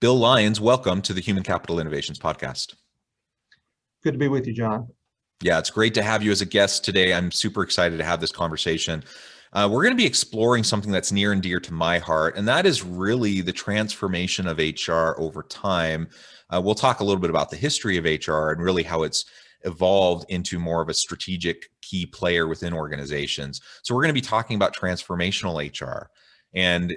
Bill Lyons, welcome to the Human Capital Innovations Podcast. Good to be with you, John. Yeah, it's great to have you as a guest today. I'm super excited to have this conversation. We're going to be exploring something that's near and dear to my heart, and that is really the transformation of HR over time. We'll talk a little bit about the history of HR and really how it's evolved into more of a strategic key player within organizations. So we're going to be talking about transformational HR and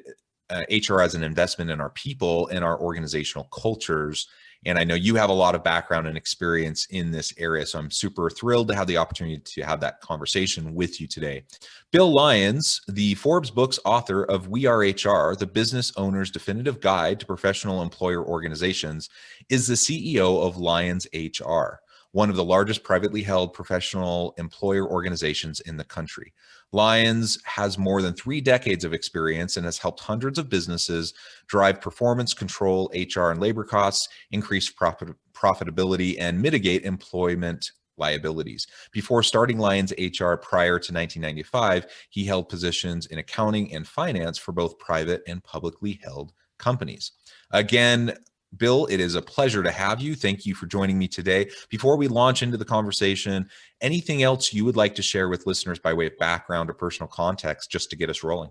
HR as an investment in our people and our organizational cultures. And I know you have a lot of background and experience in this area, so I'm super thrilled to have the opportunity to have that conversation with you today. Bill Lyons, the Forbes Books author of We Are HR, the Business Owner's Definitive Guide to Professional Employer Organizations, is the CEO of Lyons HR, one of the largest privately held professional employer organizations in the country. Lyons has more than 3 decades of experience and has helped hundreds of businesses drive performance, control HR and labor costs, increase profitability, and mitigate employment liabilities. Before starting Lyons HR prior to 1995, he held positions in accounting and finance for both private and publicly held companies. Again, Bill, it is a pleasure to have you. Thank you for joining me today. Before we launch into the conversation, anything else you would like to share with listeners by way of background or personal context just to get us rolling?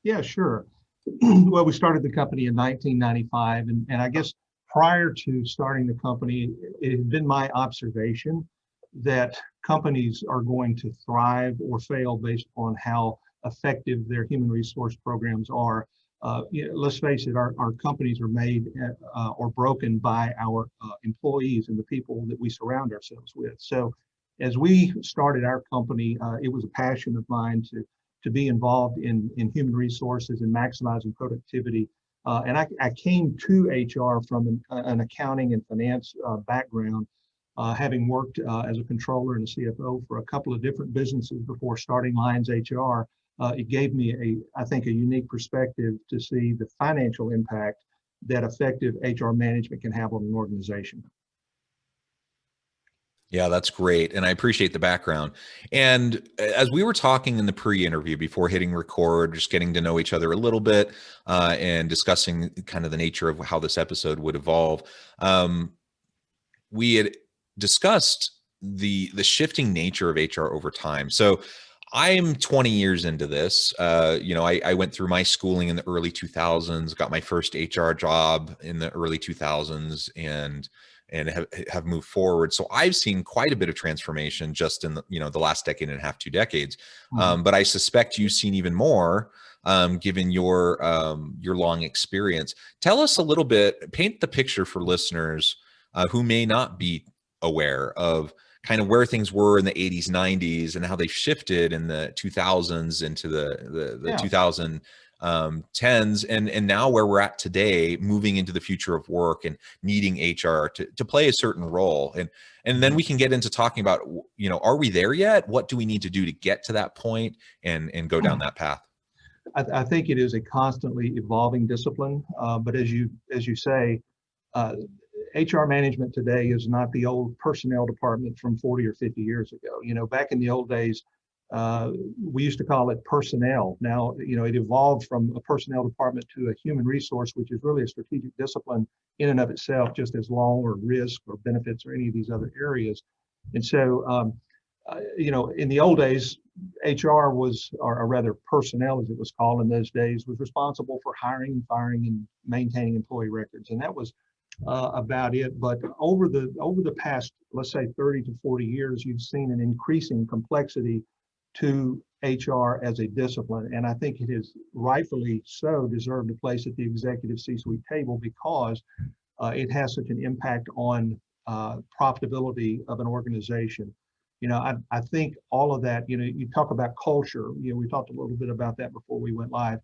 Yeah, sure. Well, we started the company in 1995, and I guess prior to starting the company, it had been my observation that companies are going to thrive or fail based on how effective their human resource programs are. Let's face it, our companies are made or broken by our employees and the people that we surround ourselves with. So as we started our company, it was a passion of mine to be involved in human resources and maximizing productivity. And I came to HR from an accounting and finance background, having worked as a controller and a CFO for a couple of different businesses before starting Lyons HR. It gave me I think a unique perspective to see the financial impact that effective HR management can have on an organization. Yeah, that's great. And I appreciate the background. And as we were talking in the pre-interview before hitting record, just getting to know each other a little bit and discussing kind of the nature of how this episode would evolve, we had discussed the shifting nature of HR over time. So I'm 20 years into this. I went through my schooling in the early 2000s, got my first HR job in the early 2000s, and have moved forward. So I've seen quite a bit of transformation just in the last decade and a half, 2 decades. But I suspect you've seen even more, given your long experience. Tell us a little bit, paint the picture for listeners who may not be aware of kind of where things were in the 80s, 90s, and how they shifted in the 2000s into the 2010s, and now where we're at today, moving into the future of work and needing HR to play a certain role. And then we can get into talking about, are we there yet? What do we need to do to get to that point and go down that path? I think it is a constantly evolving discipline, but as you say, HR management today is not the old personnel department from 40 or 50 years ago. Back in the old days, we used to call it personnel. Now, it evolved from a personnel department to a human resource, which is really a strategic discipline in and of itself, just as law or risk or benefits or any of these other areas. And so, in the old days, HR was, or rather personnel as it was called in those days, was responsible for hiring, firing, and maintaining employee records. And that was about it. But over the past, let's say 30 to 40 years, you've seen an increasing complexity to HR as a discipline. And I think it has rightfully so deserved a place at the executive C-suite table because it has such an impact on profitability of an organization. I think all of that, you talk about culture, we talked a little bit about that before we went live.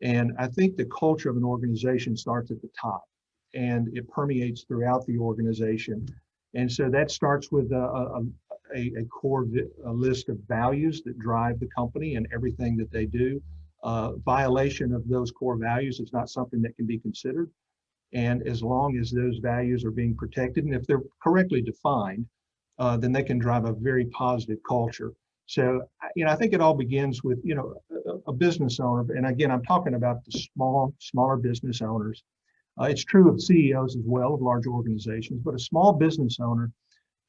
And I think the culture of an organization starts at the top and it permeates throughout the organization. And so that starts with a core list of values that drive the company and everything that they do. Violation of those core values is not something that can be considered. And as long as those values are being protected, and if they're correctly defined, then they can drive a very positive culture. So, I think it all begins with, a business owner. And again, I'm talking about the smaller business owners. It's true of CEOs as well of large organizations, but a small business owner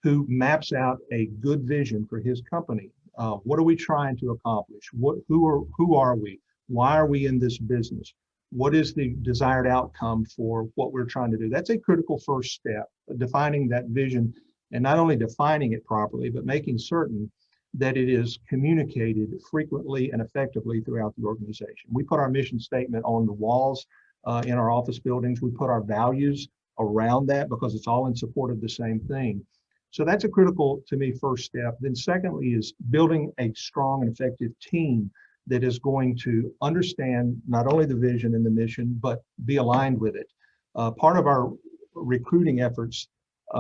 who maps out a good vision for his company. What are we trying to accomplish? Who are we? Why are we in this business? What is the desired outcome for what we're trying to do? That's a critical first step, defining that vision, and not only defining it properly, but making certain that it is communicated frequently and effectively throughout the organization. We put our mission statement on the walls in our office buildings. We put our values around that because it's all in support of the same thing. So that's a critical, to me, first step. Then secondly is building a strong and effective team that is going to understand not only the vision and the mission, but be aligned with it. Part of our recruiting efforts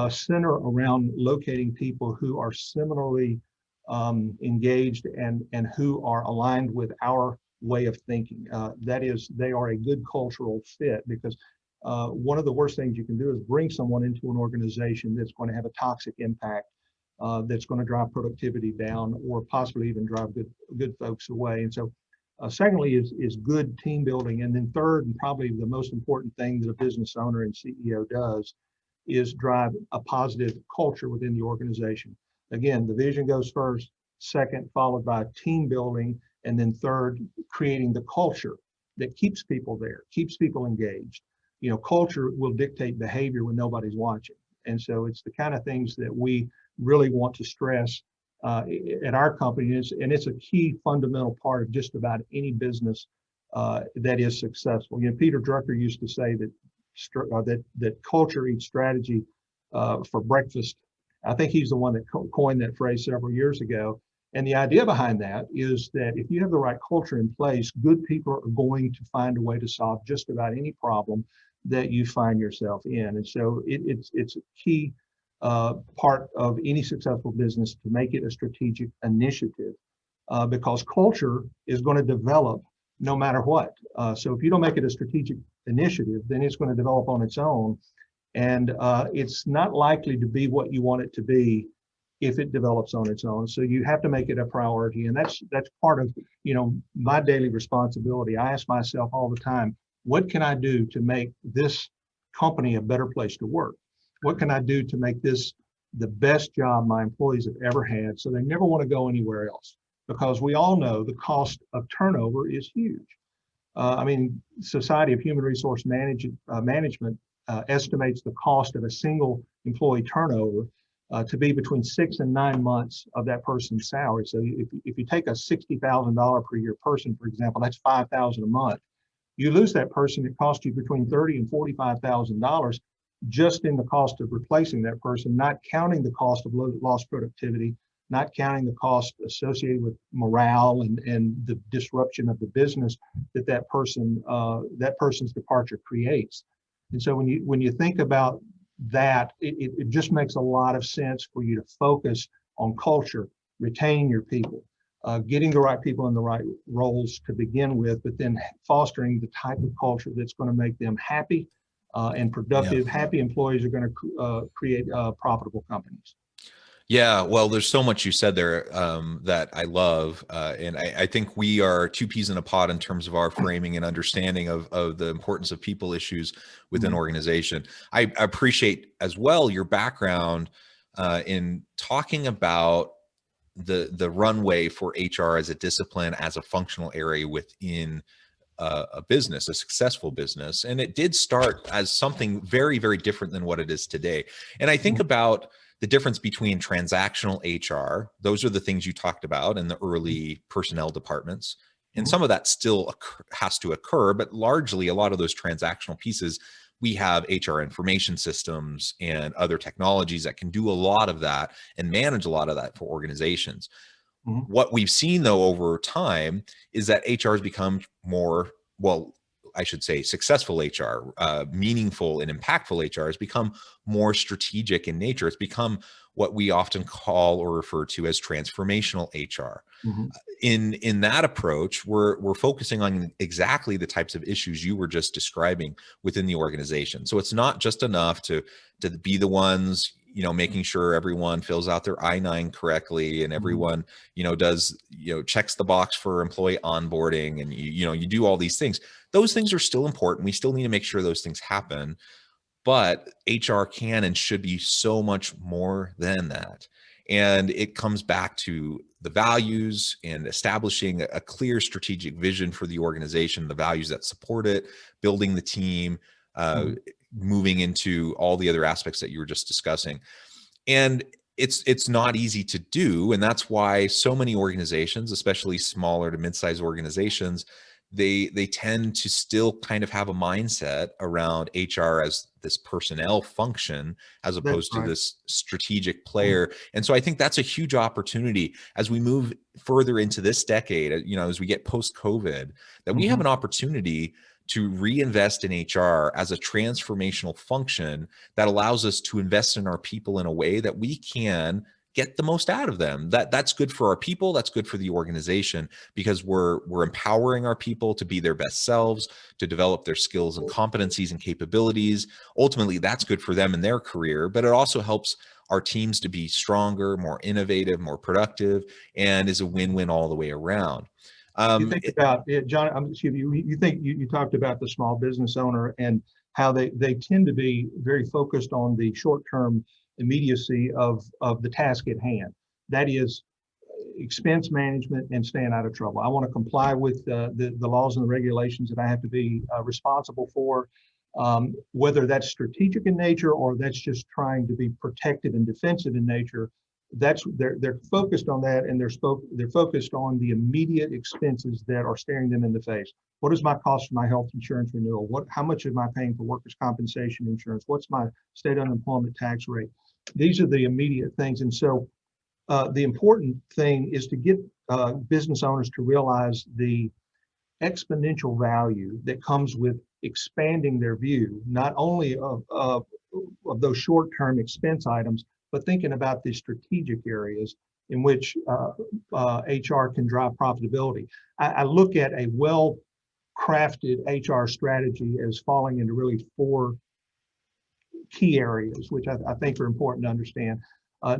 center around locating people who are similarly engaged and who are aligned with our way of thinking. That is, they are a good cultural fit, because one of the worst things you can do is bring someone into an organization that's going to have a toxic impact, that's going to drive productivity down, or possibly even drive good folks away. And so secondly is good team building. And then third, and probably the most important thing that a business owner and CEO does, is drive a positive culture within the organization. Again, the vision goes first, second, followed by team building, and then third, creating the culture that keeps people there, keeps people engaged. You know, culture will dictate behavior when nobody's watching. And so it's the kind of things that we really want to stress at our company. And it's a key fundamental part of just about any business that is successful. You know, Peter Drucker used to say that culture eats strategy for breakfast. I think he's the one that coined that phrase several years ago. And the idea behind that is that if you have the right culture in place, good people are going to find a way to solve just about any problem that you find yourself in. And so it's a key part of any successful business to make it a strategic initiative, because culture is going to develop no matter what. So if you don't make it a strategic initiative, then it's going to develop on its own. And it's not likely to be what you want it to be if it develops on its own. So you have to make it a priority. And that's part of, you know, my daily responsibility. I ask myself all the time, what can I do to make this company a better place to work? What can I do to make this the best job my employees have ever had, so they never want to go anywhere else? Because we all know the cost of turnover is huge. I mean, Society of Human Resource Management estimates the cost of a single employee turnover to be between 6 and 9 months of that person's salary. So if you take a $60,000 per year person, for example, that's $5,000 a month. You lose that person, it costs you between $30,000 and $45,000 just in the cost of replacing that person, not counting the cost of lost productivity, not counting the cost associated with morale and the disruption of the business that person's departure creates. And so when you think about that, it just makes a lot of sense for you to focus on culture, retaining your people, getting the right people in the right roles to begin with, but then fostering the type of culture that's going to make them happy and productive. Happy employees are going to create profitable companies. Yeah, well, there's so much you said there that I love. And I think we are two peas in a pod in terms of our framing and understanding of the importance of people issues within an organization. I appreciate as well your background in talking about the runway for HR as a discipline, as a functional area within a business, a successful business. And it did start as something very, very different than what it is today. And I think about the difference between transactional HR, those are the things you talked about in the early personnel departments. And some of that still has to occur, but largely a lot of those transactional pieces, we have HR information systems and other technologies that can do a lot of that and manage a lot of that for organizations. What we've seen though over time is that HR has become more, well, I should say successful HR, meaningful and impactful HR has become more strategic in nature. It's become what we often call or refer to as transformational HR. In that approach, we're focusing on exactly the types of issues you were just describing within the organization. So it's not just enough to be the ones, you know, making sure everyone fills out their I-9 correctly and everyone, you know, does, you know, checks the box for employee onboarding and, you know, you do all these things. those things are still important. We still need to make sure those things happen, but HR can and should be so much more than that. And it comes back to the values and establishing a clear strategic vision for the organization, the values that support it, building the team, moving into all the other aspects that you were just discussing. And it's not easy to do. And that's why so many organizations, especially smaller to mid-sized organizations, they tend to still kind of have a mindset around HR as this personnel function as opposed to this strategic player. And so I think that's a huge opportunity as we move further into this decade, you know, as we get post-COVID, that we have an opportunity to reinvest in HR as a transformational function that allows us to invest in our people in a way that we can get the most out of them. That's good for our people. That's good for the organization, because we're empowering our people to be their best selves, to develop their skills and competencies and capabilities. Ultimately, that's good for them in their career, but it also helps our teams to be stronger, more innovative, more productive, and is a win-win all the way around. You think about it, John, excuse me, you think you talked about the small business owner and how they tend to be very focused on the short-term immediacy of the task at hand. That is expense management and staying out of trouble. I want to comply with the laws and the regulations that I have to be responsible for, whether that's strategic in nature or that's just trying to be protective and defensive in nature. They're focused on that, and they're focused on the immediate expenses that are staring them in the face. What is my cost for my health insurance renewal? How much am I paying for workers' compensation insurance? What's my state unemployment tax rate? These are the immediate things. And so the important thing is to get business owners to realize the exponential value that comes with expanding their view, not only of those short-term expense items, but thinking about the strategic areas in which HR can drive profitability. I look at a well-crafted HR strategy as falling into really 4 key areas, which I think are important to understand.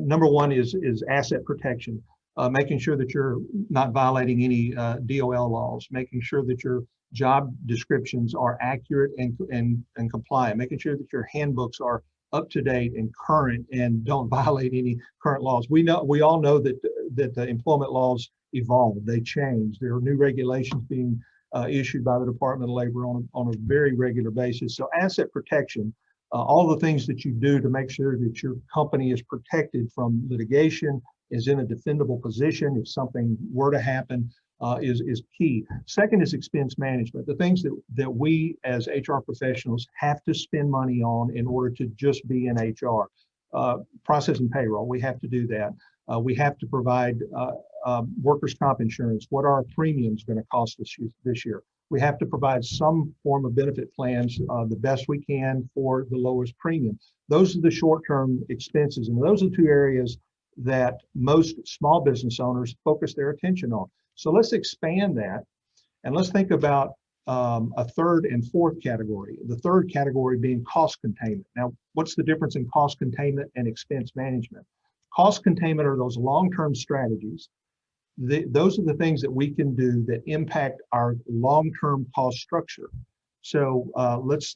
Number one is asset protection, making sure that you're not violating any DOL laws, making sure that your job descriptions are accurate and compliant, making sure that your handbooks are up to date and current and don't violate any current laws. We all know that the employment laws evolve, they change. There are new regulations being issued by the Department of Labor on a very regular basis. So asset protection, all the things that you do to make sure that your company is protected from litigation, is in a defendable position if something were to happen, is key. Second is expense management, the things that we as HR professionals have to spend money on in order to just be in HR. Process and payroll, we have to do that. We have to provide workers' comp insurance. What are our premiums going to cost us this year? We have to provide some form of benefit plans the best we can for the lowest premium. Those are the short-term expenses, and those are 2 areas that most small business owners focus their attention on. So let's expand that, and let's think about a 3rd and 4th category. The 3rd category being cost containment. Now, what's the difference in cost containment and expense management? Cost containment are those long-term strategies. Those are the things that we can do that impact our long-term cost structure. So let's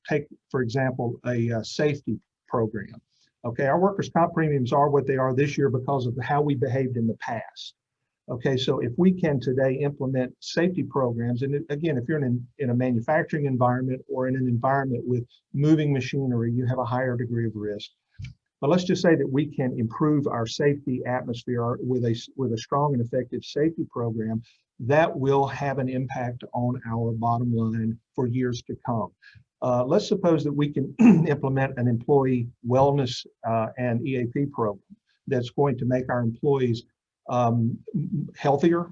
take, for example, a safety program. Okay, our workers' comp premiums are what they are this year because of how we behaved in the past. Okay, so if we can today implement safety programs, and again, if you're in a manufacturing environment or in an environment with moving machinery, you have a higher degree of risk. But let's just say that we can improve our safety atmosphere with a strong and effective safety program that will have an impact on our bottom line for years to come. Let's suppose that we can implement an employee wellness and EAP program that's going to make our employees healthier,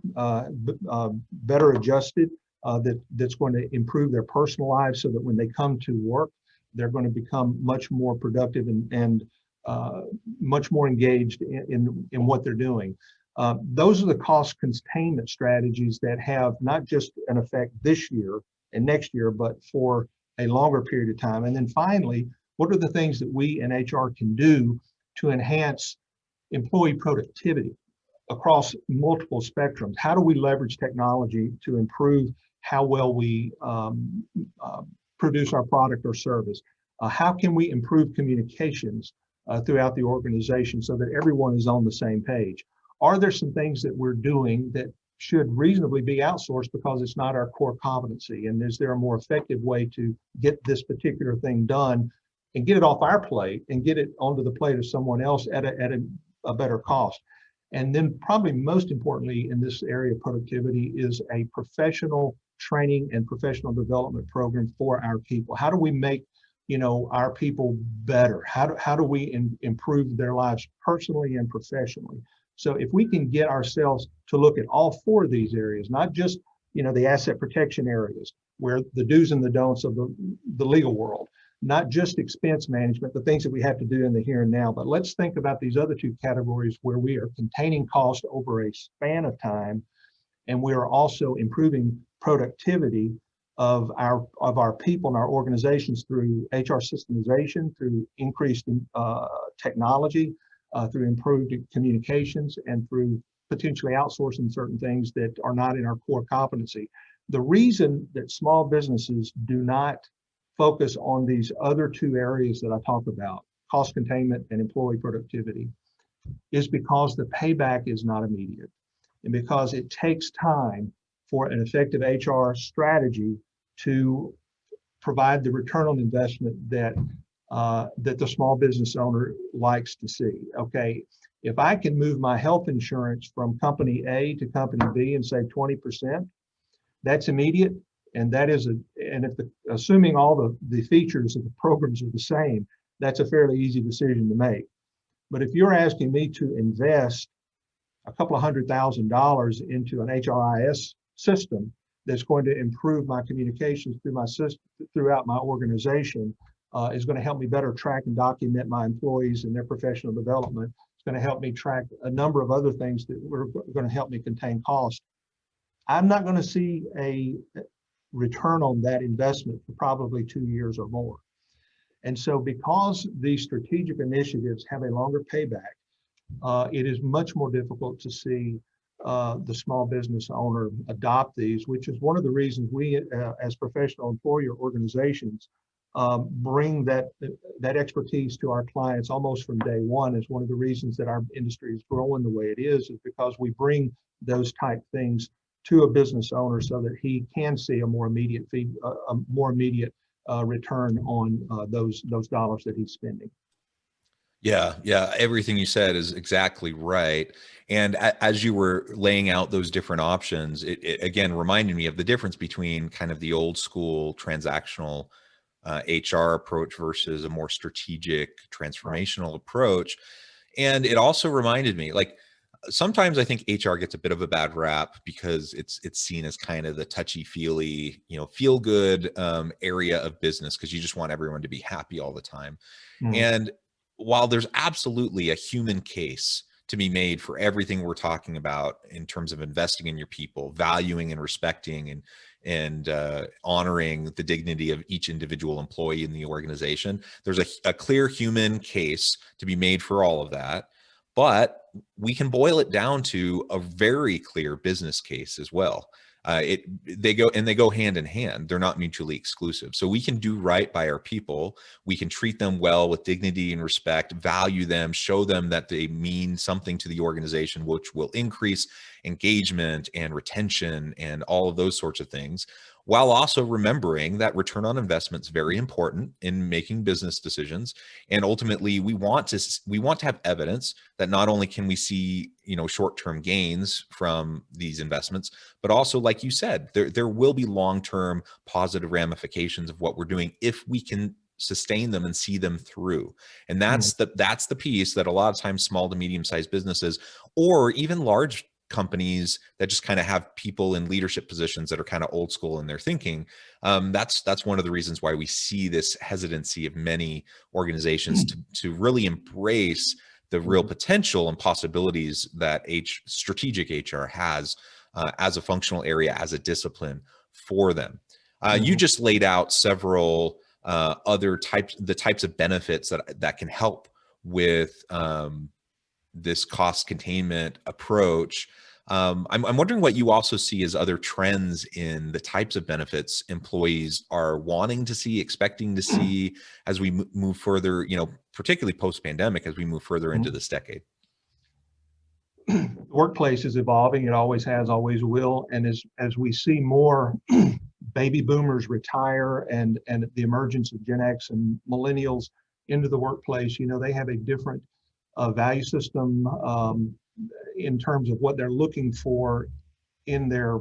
better adjusted, that's going to improve their personal lives so that when they come to work, they're going to become much more productive and much more engaged in what they're doing. Those are the cost containment strategies that have not just an effect this year and next year, but for a longer period of time. And then finally, what are the things that we in HR can do to enhance employee productivity across multiple spectrums? How do we leverage technology to improve how well we produce our product or service. How can we improve communications throughout the organization so that everyone is on the same page? Are there some things that we're doing that should reasonably be outsourced because it's not our core competency? And is there a more effective way to get this particular thing done and get it off our plate and get it onto the plate of someone else at a better cost? And then probably most importantly in this area of productivity is a professional training and professional development program for our people. How do we make our people better? How do we improve their lives personally and professionally? So if we can get ourselves to look at all four of these areas, not just the asset protection areas where the do's and the don'ts of the legal world, not just expense management, the things that we have to do in the here and now, but let's think about these other two categories where we are containing cost over a span of time, and we are also improving productivity of our people and our organizations through HR systemization, through increased technology, through improved communications, and through potentially outsourcing certain things that are not in our core competency. The reason that small businesses do not focus on these other two areas that I talk about, cost containment and employee productivity, is because the payback is not immediate, and because it takes time for an effective HR strategy to provide the return on investment that the small business owner likes to see. Okay, if I can move my health insurance from company A to company B and save 20%, that's immediate. And that is assuming all the features of the programs are the same, that's a fairly easy decision to make. But if you're asking me to invest a couple of $100,000 into an HRIS system that's going to improve my communications throughout my organization, is going to help me better track and document my employees and their professional development. It's going to help me track a number of other things that are going to help me contain cost. I'm not going to see a return on that investment for probably 2 years or more. And so because these strategic initiatives have a longer payback, it is much more difficult to see the small business owner adopt these, which is one of the reasons we as professional employer organizations bring that expertise to our clients almost from day one. Is one of the reasons that our industry is growing the way it is because we bring those type things to a business owner so that he can see a more immediate return on those dollars that he's spending. Yeah, everything you said is exactly right. And as you were laying out those different options, it again reminded me of the difference between kind of the old school transactional HR approach versus a more strategic transformational approach. And it also reminded me, like, sometimes I think HR gets a bit of a bad rap because it's seen as kind of the touchy-feely, feel good area of business because you just want everyone to be happy all the time. And while there's absolutely a human case to be made for everything we're talking about in terms of investing in your people, valuing and respecting and honoring the dignity of each individual employee in the organization, there's a clear human case to be made for all of that. But we can boil it down to a very clear business case as well. They go hand in hand. They're not mutually exclusive. So we can do right by our people. We can treat them well with dignity and respect, value them, show them that they mean something to the organization, which will increase engagement and retention and all of those sorts of things, while also remembering that return on investment is very important in making business decisions. And ultimately, we want to have evidence that not only can we see, short-term gains from these investments, but also, like you said, there will be long-term positive ramifications of what we're doing if we can sustain them and see them through. And that's the piece that a lot of times small to medium-sized businesses, or even large companies that just kind of have people in leadership positions that are kind of old school in their thinking. That's one of the reasons why we see this hesitancy of many organizations to really embrace the real potential and possibilities that strategic HR has as a functional area, as a discipline for them. You just laid out several other types of benefits that can help with this cost containment approach. I'm wondering what you also see as other trends in the types of benefits employees are wanting to see, expecting to see as we move further, particularly post-pandemic, as we move further into this decade. The workplace is evolving. It always has, always will. And as we see more baby boomers retire and the emergence of Gen X and millennials into the workplace, they have a different value system in terms of what they're looking for in their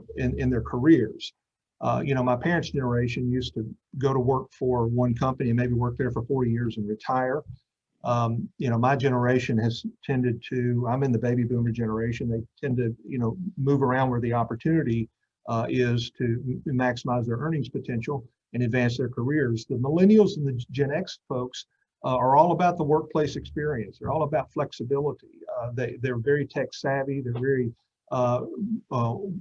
careers. My parents' generation used to go to work for one company and maybe work there for 40 years and retire. My generation has tended to, I'm in the baby boomer generation, they tend to, move around where the opportunity is to maximize their earnings potential and advance their careers. The millennials and the Gen X folks are all about the workplace experience. They're all about flexibility. They're very tech savvy. They're very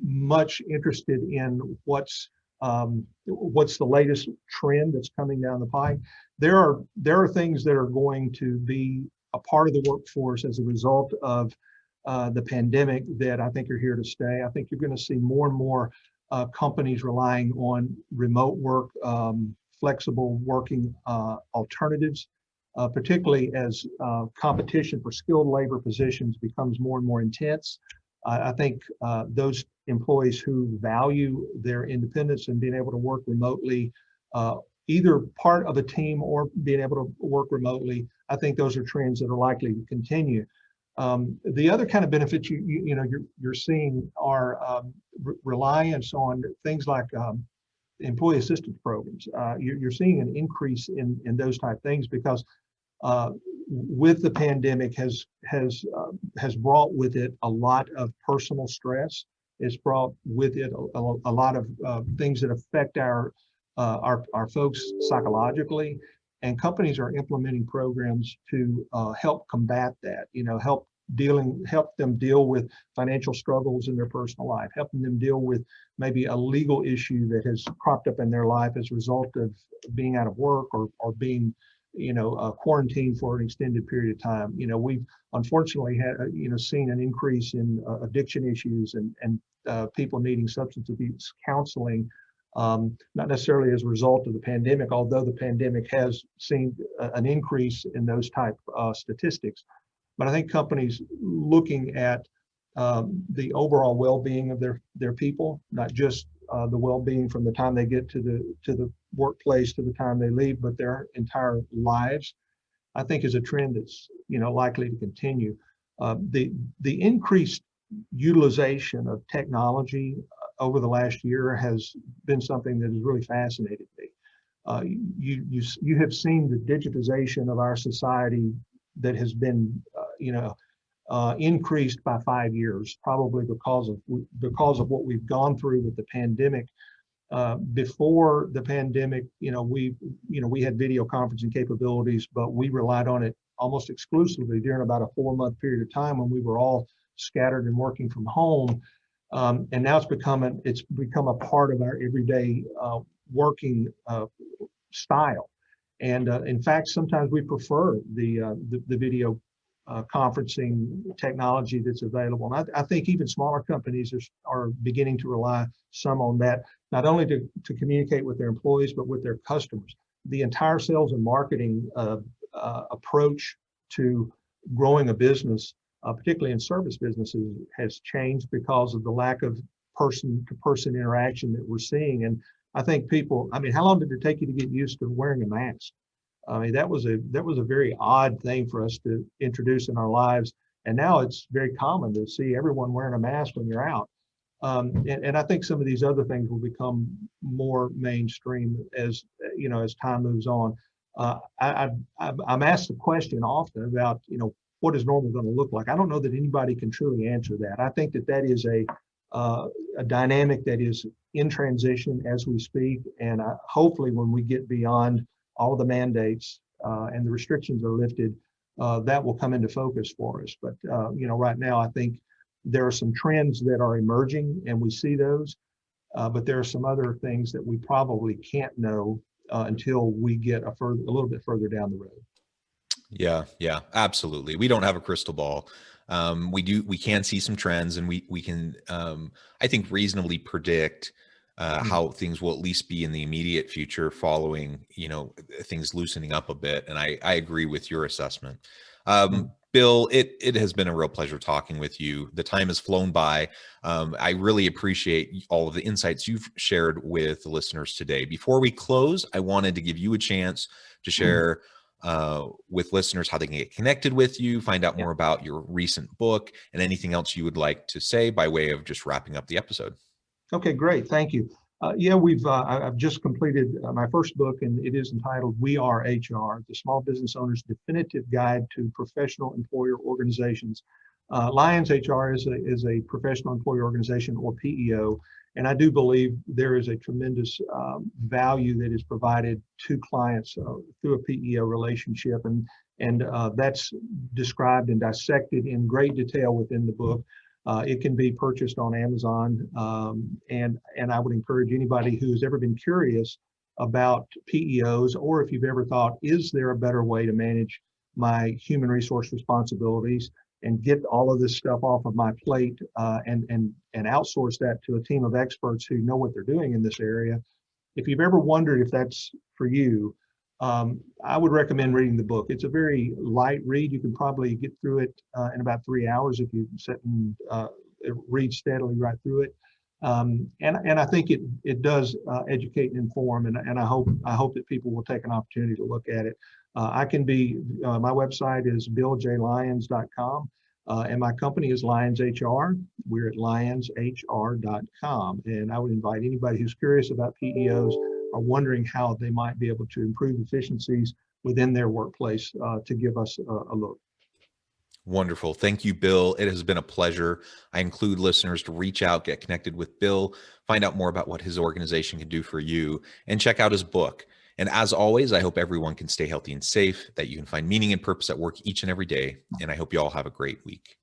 much interested in what's the latest trend that's coming down the pike. There are things that are going to be a part of the workforce as a result of the pandemic that I think are here to stay. I think you're going to see more and more companies relying on remote work, flexible working alternatives, particularly as competition for skilled labor positions becomes more and more intense. I think those employees who value their independence and being able to work remotely, either part of a team or being able to work remotely, I think those are trends that are likely to continue. The other kind of benefits you're seeing are reliance on things like employee assistance programs. You're seeing an increase in those type things because with the pandemic has brought with it a lot of personal stress. It's brought with it a lot of things that affect our folks psychologically, and companies are implementing programs to help combat that. Help them deal with financial struggles in their personal life, helping them deal with maybe a legal issue that has cropped up in their life as a result of being out of work or being quarantined for an extended period of time. We've unfortunately had, seen an increase in addiction issues and people needing substance abuse counseling, not necessarily as a result of the pandemic, although the pandemic has seen an increase in those type statistics. But I think companies looking at the overall well-being of their people, not just the well-being from the time they get to the workplace to the time they leave, but their entire lives, I think is a trend that's likely to continue. The increased utilization of technology over the last year has been something that has really fascinated me. You have seen the digitization of our society that has been increased by 5 years, probably because of what we've gone through with the pandemic. Before the pandemic, we had video conferencing capabilities, but we relied on it almost exclusively during about a 4-month period of time when we were all scattered and working from home. And now it's become a part of our everyday working style. And in fact, sometimes we prefer the video conferencing technology that's available. And I think even smaller companies are beginning to rely some on that, not only to communicate with their employees, but with their customers. The entire sales and marketing approach to growing a business, particularly in service businesses, has changed because of the lack of person-to-person interaction that we're seeing. And I think how long did it take you to get used to wearing a mask? I mean, that was a very odd thing for us to introduce in our lives. And now it's very common to see everyone wearing a mask when you're out. And I think some of these other things will become more mainstream as time moves on. I'm asked the question often about, what is normal going to look like? I don't know that anybody can truly answer that. I think that is a dynamic that is in transition as we speak. And hopefully when we get beyond all of the mandates and the restrictions are lifted, that will come into focus for us. But, right now, I think there are some trends that are emerging and we see those, but there are some other things that we probably can't know until we get a little bit further down the road. Yeah, yeah, absolutely. We don't have a crystal ball. We can see some trends, and we can, I think, reasonably predict Mm, how things will at least be in the immediate future following, things loosening up a bit. And I agree with your assessment. mm. Bill, it has been a real pleasure talking with you. The time has flown by. I really appreciate all of the insights you've shared with the listeners today. Before we close, I wanted to give you a chance to share with listeners how they can get connected with you, find out Yeah. more about your recent book, and anything else you would like to say by way of just wrapping up the episode. Okay, great. Thank you. I've just completed my first book, and it is entitled "We Are HR: The Small Business Owner's Definitive Guide to Professional Employer Organizations." Lyons HR is a professional employer organization, or PEO, and I do believe there is a tremendous value that is provided to clients through a PEO relationship, and that's described and dissected in great detail within the book. It can be purchased on Amazon, and I would encourage anybody who's ever been curious about PEOs, or if you've ever thought, is there a better way to manage my human resource responsibilities and get all of this stuff off of my plate, and outsource that to a team of experts who know what they're doing in this area. If you've ever wondered if that's for you, I would recommend reading the book. It's a very light read. You can probably get through it in about 3 hours if you sit and read steadily right through it. And I think it does educate and inform, and I hope that people will take an opportunity to look at it. My website is billjlyons.com. And my company is Lyons HR. We're at lyonshr.com. And I would invite anybody who's curious about PEOs or wondering how they might be able to improve efficiencies within their workplace to give us a look. Wonderful. Thank you, Bill. It has been a pleasure. I include listeners to reach out, get connected with Bill, find out more about what his organization can do for you, and check out his book. And as always, I hope everyone can stay healthy and safe, that you can find meaning and purpose at work each and every day. And I hope you all have a great week.